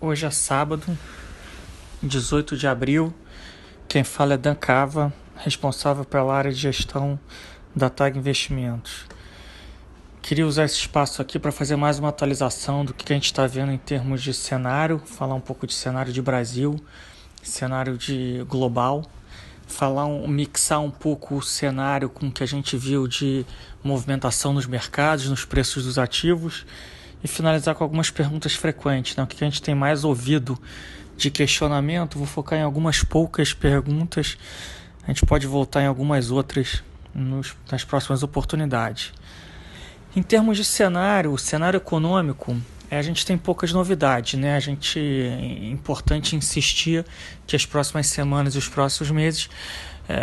Hoje é sábado, 18 de abril. Quem fala é Dan Cava, responsável pela área de gestão da TAG Investimentos. Queria usar esse espaço aqui para fazer mais uma atualização do que a gente está vendo em termos de cenário, falar um pouco de cenário de Brasil, cenário de global, mixar um pouco o cenário com o que a gente viu de movimentação nos mercados, nos preços dos ativos, e finalizar com algumas perguntas frequentes, né? O que a gente tem mais ouvido de questionamento. Vou focar em algumas poucas perguntas, a gente pode voltar em algumas outras nas próximas oportunidades. Em termos de cenário, o cenário econômico, a gente tem poucas novidades, né? É importante insistir que as próximas semanas e os próximos meses,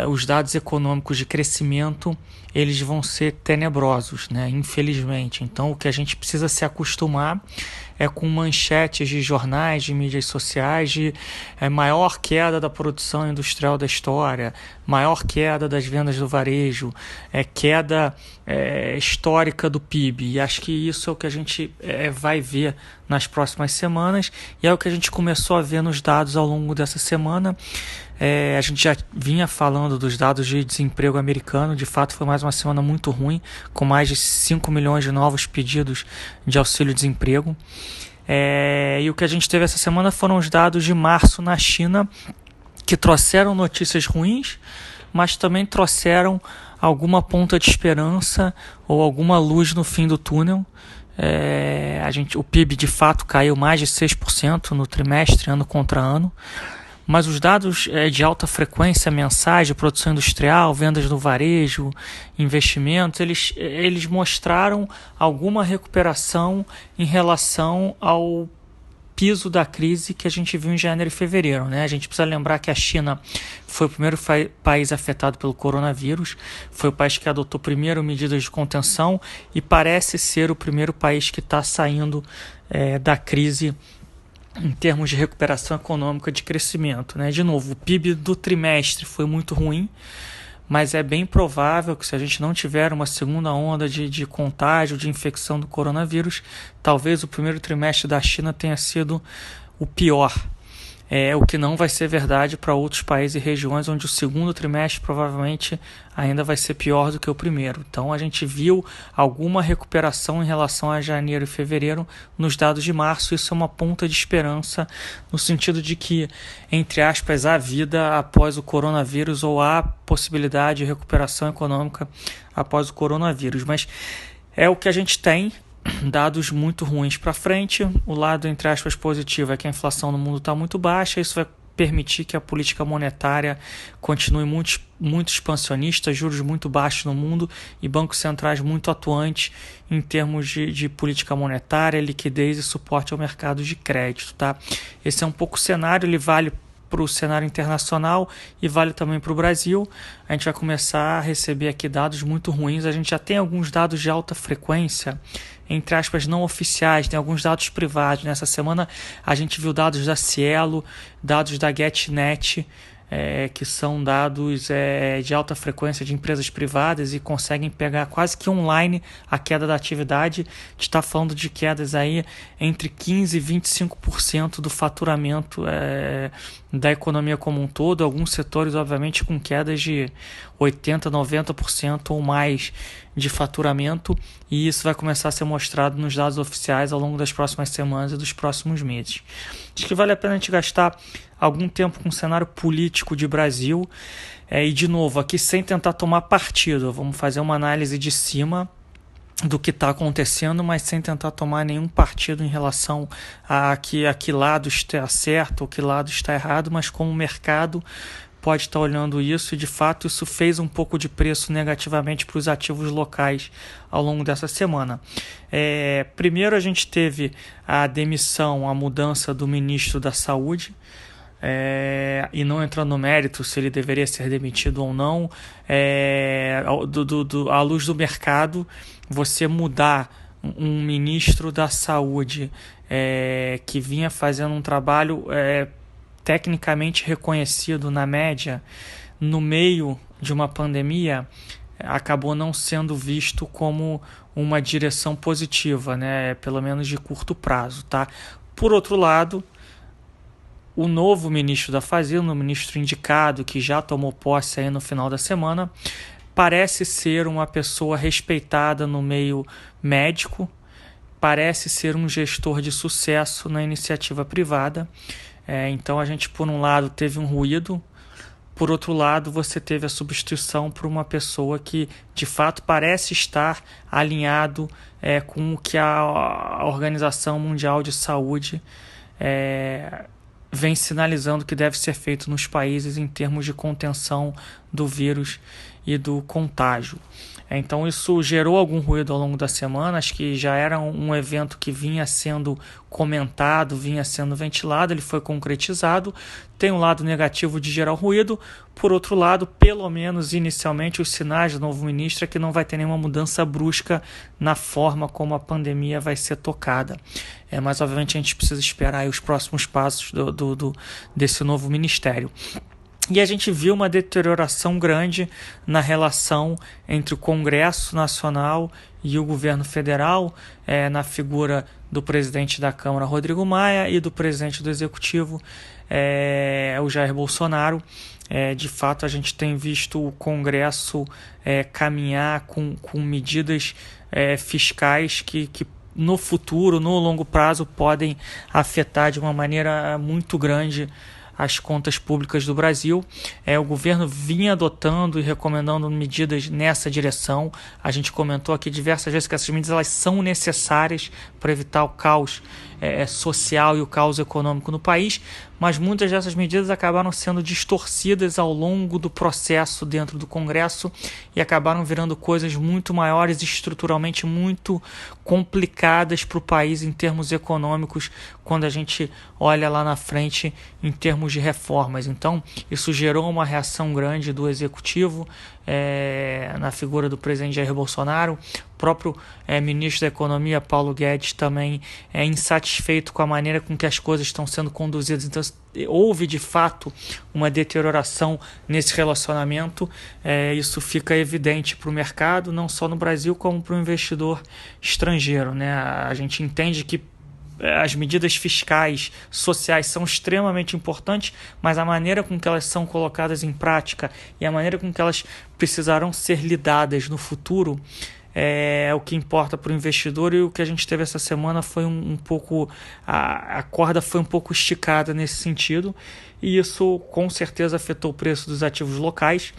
os dados econômicos de crescimento, eles vão ser tenebrosos, né? Infelizmente. Então, o que a gente precisa se acostumar é com manchetes de jornais, de mídias sociais, de maior queda da produção industrial da história, maior queda das vendas do varejo, queda histórica do PIB. E acho que isso é o que a gente vai ver nas próximas semanas, e é o que a gente começou a ver nos dados ao longo dessa semana. A gente já vinha falando dos dados de desemprego americano. De fato, foi mais uma semana muito ruim, com mais de 5 milhões de novos pedidos de auxílio-desemprego. E o que a gente teve essa semana foram os dados de março na China, que trouxeram notícias ruins, mas também trouxeram alguma ponta de esperança ou alguma luz no fim do túnel. O PIB de fato caiu mais de 6% no trimestre, ano contra ano. Mas os dados de alta frequência mensais de produção industrial, vendas no varejo, investimentos, eles mostraram alguma recuperação em relação ao piso da crise que a gente viu em janeiro e fevereiro, né? A gente precisa lembrar que a China foi o primeiro país afetado pelo coronavírus, foi o país que adotou primeiro medidas de contenção e parece ser o primeiro país que está saindo da crise em termos de recuperação econômica, de crescimento, né? De novo, o PIB do trimestre foi muito ruim, mas é bem provável que, se a gente não tiver uma segunda onda de contágio, de infecção do coronavírus, talvez o primeiro trimestre da China tenha sido o pior. O que não vai ser verdade para outros países e regiões onde o segundo trimestre provavelmente ainda vai ser pior do que o primeiro. Então a gente viu alguma recuperação em relação a janeiro e fevereiro nos dados de março. Isso é uma ponta de esperança no sentido de que, entre aspas, há vida após o coronavírus, ou há possibilidade de recuperação econômica após o coronavírus. Mas é o que a gente tem. Dados muito ruins para frente. O lado, entre aspas, positivo é que a inflação no mundo está muito baixa. Isso vai permitir que a política monetária continue muito expansionista, juros muito baixos no mundo e bancos centrais muito atuantes em termos de política monetária, liquidez e suporte ao mercado de crédito. Tá? Esse é um pouco o cenário. Ele vale para o cenário internacional e vale também para o Brasil. A gente vai começar a receber aqui dados muito ruins. A gente já tem alguns dados de alta frequência, entre aspas, não oficiais, tem alguns dados privados. Nessa semana a gente viu dados da Cielo, dados da GetNet, que são dados de alta frequência de empresas privadas e conseguem pegar quase que online a queda da atividade. A gente está falando de quedas aí entre 15% e 25% do faturamento da economia como um todo. Alguns setores, obviamente, com quedas de 80%, 90% ou mais de faturamento, e isso vai começar a ser mostrado nos dados oficiais ao longo das próximas semanas e dos próximos meses. Acho que vale a pena a gente gastar algum tempo com o cenário político de Brasil, e de novo, aqui sem tentar tomar partido. Vamos fazer uma análise de cima do que está acontecendo, mas sem tentar tomar nenhum partido em relação a que lado está certo ou que lado está errado, mas como o mercado pode estar olhando isso, e de fato isso fez um pouco de preço negativamente para os ativos locais ao longo dessa semana. Primeiro a gente teve a demissão, a mudança do ministro da Saúde, e não entrando no mérito se ele deveria ser demitido ou não, à luz do mercado, você mudar um ministro da Saúde que vinha fazendo um trabalho tecnicamente reconhecido na média, no meio de uma pandemia, acabou não sendo visto como uma direção positiva, né? Pelo menos de curto prazo. Tá? Por outro lado, o novo ministro da Fazenda, o ministro indicado, que já tomou posse aí no final da semana, parece ser uma pessoa respeitada no meio médico, parece ser um gestor de sucesso na iniciativa privada. Então a gente, por um lado, teve um ruído, por outro lado, você teve a substituição por uma pessoa que, de fato, parece estar alinhado com o que a Organização Mundial de Saúde vem sinalizando que deve ser feito nos países em termos de contenção do vírus e do contágio. Então isso gerou algum ruído ao longo da semana, acho que já era um evento que vinha sendo comentado, vinha sendo ventilado, ele foi concretizado, tem um lado negativo de gerar ruído, por outro lado, pelo menos inicialmente, os sinais do novo ministro é que não vai ter nenhuma mudança brusca na forma como a pandemia vai ser tocada. Mas obviamente a gente precisa esperar aí os próximos passos desse novo ministério. E a gente viu uma deterioração grande na relação entre o Congresso Nacional e o governo federal, na figura do presidente da Câmara, Rodrigo Maia, e do presidente do Executivo, o Jair Bolsonaro. De fato, a gente tem visto o Congresso caminhar com medidas fiscais que no futuro, no longo prazo, podem afetar de uma maneira muito grande as contas públicas do Brasil. O governo vinha adotando e recomendando medidas nessa direção. A gente comentou aqui diversas vezes que essas medidas elas são necessárias para evitar o caos social e o caos econômico no país, mas muitas dessas medidas acabaram sendo distorcidas ao longo do processo dentro do Congresso e acabaram virando coisas muito maiores e estruturalmente muito complicadas para o país em termos econômicos quando a gente olha lá na frente em termos de reformas. Então, isso gerou uma reação grande do Executivo na figura do presidente Jair Bolsonaro. O próprio ministro da Economia, Paulo Guedes, também é insatisfeito com a maneira com que as coisas estão sendo conduzidas. Então, houve de fato uma deterioração nesse relacionamento. Isso fica evidente para o mercado, não só no Brasil, como para o investidor estrangeiro, né? A gente entende que as medidas fiscais, sociais são extremamente importantes, mas a maneira com que elas são colocadas em prática e a maneira com que elas precisarão ser lidadas no futuro é o que importa para o investidor. E o que a gente teve essa semana foi um pouco... A corda foi um pouco esticada nesse sentido, e isso com certeza afetou o preço dos ativos locais.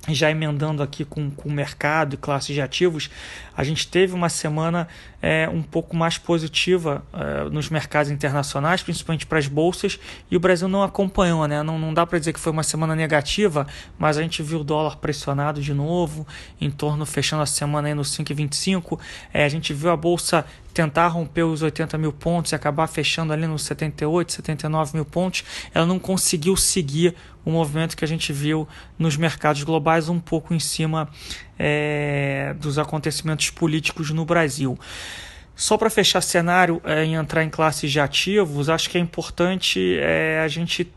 Já emendando aqui com o mercado e classes de ativos, a gente teve uma semana um pouco mais positiva nos mercados internacionais, principalmente para as bolsas, e o Brasil não acompanhou, né? Não dá para dizer que foi uma semana negativa, mas a gente viu o dólar pressionado de novo, em torno, fechando a semana aí no 5,25. A gente viu a bolsa tentar romper os 80 mil pontos e acabar fechando ali nos 78, 79 mil pontos. Ela não conseguiu seguir o movimento que a gente viu nos mercados globais, um pouco em cima dos acontecimentos políticos no Brasil. Só para fechar cenário e entrar em classes de ativos, acho que é importante a gente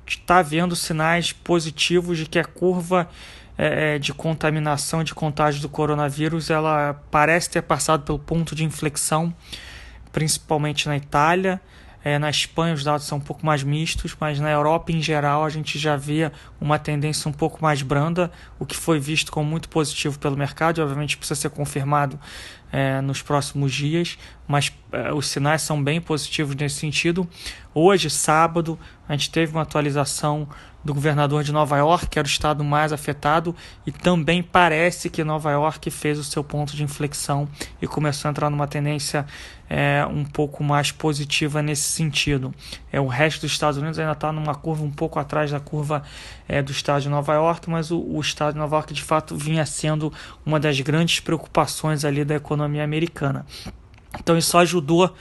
estar vendo sinais positivos de que a curva de contaminação e de contágio do coronavírus ela parece ter passado pelo ponto de inflexão, principalmente na Itália. Na Espanha os dados são um pouco mais mistos, mas na Europa em geral a gente já vê uma tendência um pouco mais branda, o que foi visto como muito positivo pelo mercado e obviamente precisa ser confirmado nos próximos dias, mas os sinais são bem positivos nesse sentido. Hoje, sábado, a gente teve uma atualização do governador de Nova York, que era o estado mais afetado, e também parece que Nova York fez o seu ponto de inflexão e começou a entrar numa tendência um pouco mais positiva nesse sentido. O resto dos Estados Unidos ainda está numa curva um pouco atrás da curva do estado de Nova York, mas o estado de Nova York de fato vinha sendo uma das grandes preocupações ali da economia americana. Então isso ajudou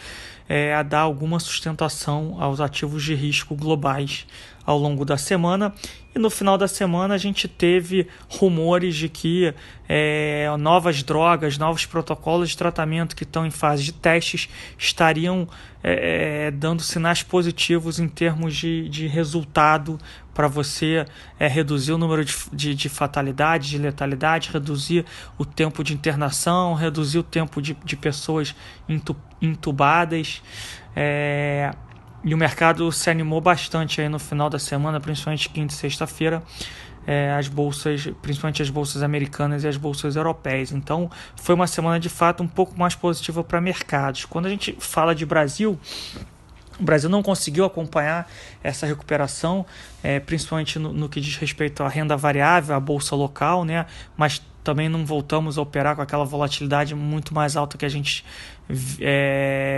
a dar alguma sustentação aos ativos de risco globais ao longo da semana. E no final da semana a gente teve rumores de que novas drogas, novos protocolos de tratamento que estão em fase de testes estariam dando sinais positivos em termos de resultado para você reduzir o número de fatalidade, de letalidade, reduzir o tempo de internação, reduzir o tempo de pessoas entubadas. E o mercado se animou bastante aí no final da semana, principalmente quinta e sexta-feira, as bolsas, principalmente as bolsas americanas e as bolsas europeias. Então, foi uma semana de fato um pouco mais positiva para mercados. Quando a gente fala de Brasil, o Brasil não conseguiu acompanhar essa recuperação, principalmente no que diz respeito à renda variável, à bolsa local, né? Mas também não voltamos a operar com aquela volatilidade muito mais alta que a gente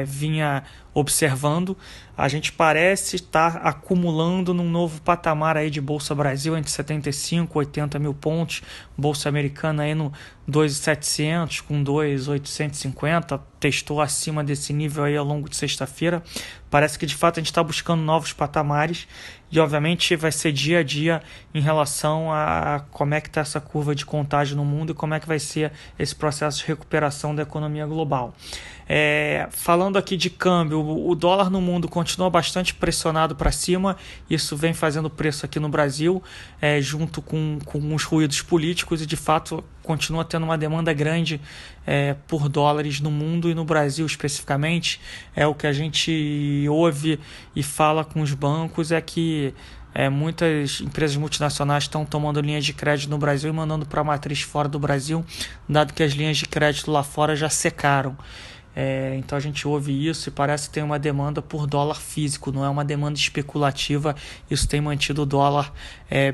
vinha observando. A gente parece estar acumulando num novo patamar aí de Bolsa Brasil entre 75 e 80 mil pontos, Bolsa Americana aí no 2.700 com 2.850, testou acima desse nível aí ao longo de sexta-feira. Parece que de fato a gente está buscando novos patamares e obviamente vai ser dia a dia em relação a como é que está essa curva de contágio no mundo e como é que vai ser esse processo de recuperação da economia global. Falando aqui de câmbio, o dólar no mundo continua bastante pressionado para cima, isso vem fazendo preço aqui no Brasil, junto com os ruídos políticos, e de fato continua tendo uma demanda grande por dólares no mundo e no Brasil especificamente. O que a gente ouve e fala com os bancos é que muitas empresas multinacionais estão tomando linhas de crédito no Brasil e mandando para a matriz fora do Brasil, dado que as linhas de crédito lá fora já secaram. Então a gente ouve isso e parece que tem uma demanda por dólar físico, não é uma demanda especulativa. Isso tem mantido o dólar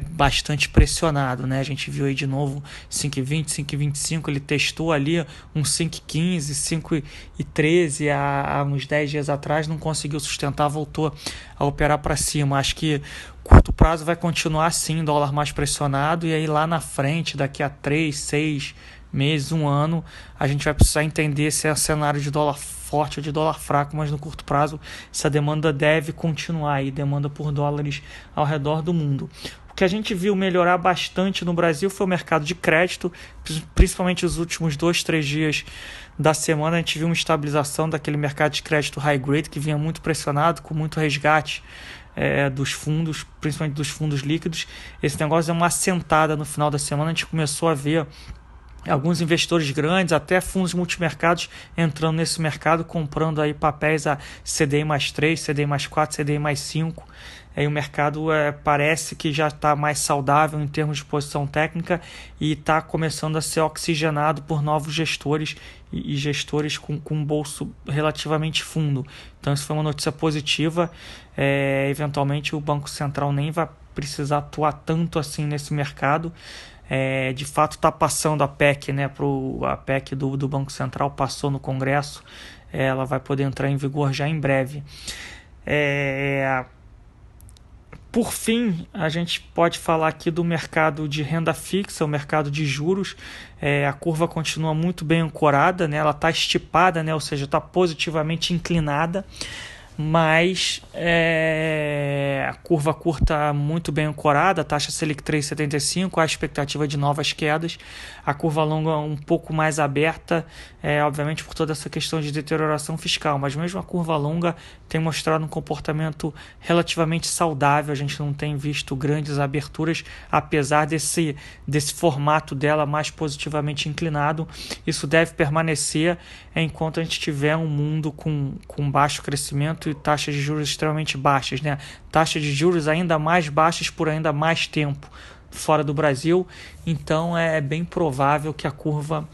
bastante pressionado, né? A gente viu aí de novo 5,20, 5,25, ele testou ali um 5,15, 5,13 há uns 10 dias atrás, não conseguiu sustentar, voltou a operar para cima. Acho que curto prazo vai continuar assim, dólar mais pressionado, e aí lá na frente, daqui a 3, 6 meses, um ano, a gente vai precisar entender se é cenário de dólar forte ou de dólar fraco, mas no curto prazo essa demanda deve continuar, e demanda por dólares ao redor do mundo. O que a gente viu melhorar bastante no Brasil foi o mercado de crédito, principalmente os últimos 2, 3 dias da semana. A gente viu uma estabilização daquele mercado de crédito high grade que vinha muito pressionado, com muito resgate dos fundos, principalmente dos fundos líquidos. Esse negócio é uma assentada no final da semana. A gente começou a ver alguns investidores grandes, até fundos multimercados, entrando nesse mercado, comprando aí papéis a CDI mais 3, CDI mais 4, CDI mais 5. Aí o mercado parece que já está mais saudável em termos de posição técnica e está começando a ser oxigenado por novos gestores e gestores com um bolso relativamente fundo. Então isso foi uma notícia positiva. Eventualmente o Banco Central nem vai precisar atuar tanto assim nesse mercado. De fato está passando a PEC, né, a PEC do Banco Central passou no Congresso, ela vai poder entrar em vigor já em breve. Por fim, a gente pode falar aqui do mercado de renda fixa, o mercado de juros. A curva continua muito bem ancorada, né, ela está estipada, né, ou seja, está positivamente inclinada, mas a curva curta muito bem ancorada, a taxa Selic 3,75, a expectativa de novas quedas, a curva longa um pouco mais aberta, obviamente por toda essa questão de deterioração fiscal, mas mesmo a curva longa tem mostrado um comportamento relativamente saudável. A gente não tem visto grandes aberturas, apesar desse formato dela mais positivamente inclinado. Isso deve permanecer enquanto a gente tiver um mundo com baixo crescimento e taxas de juros extremamente baixas, né? Taxas de juros ainda mais baixas por ainda mais tempo fora do Brasil. Então é bem provável que a curva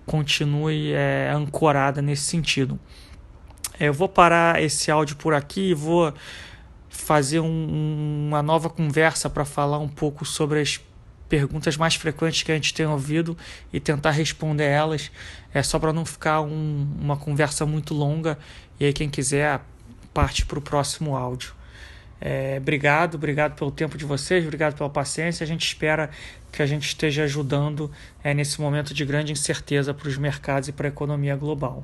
continue ancorada nesse sentido. Eu vou parar esse áudio por aqui e vou fazer uma nova conversa para falar um pouco sobre as perguntas mais frequentes que a gente tem ouvido e tentar responder elas, só para não ficar uma conversa muito longa. E aí quem quiser parte para o próximo áudio. Obrigado pelo tempo de vocês, obrigado pela paciência. A gente espera que a gente esteja ajudando nesse momento de grande incerteza para os mercados e para a economia global.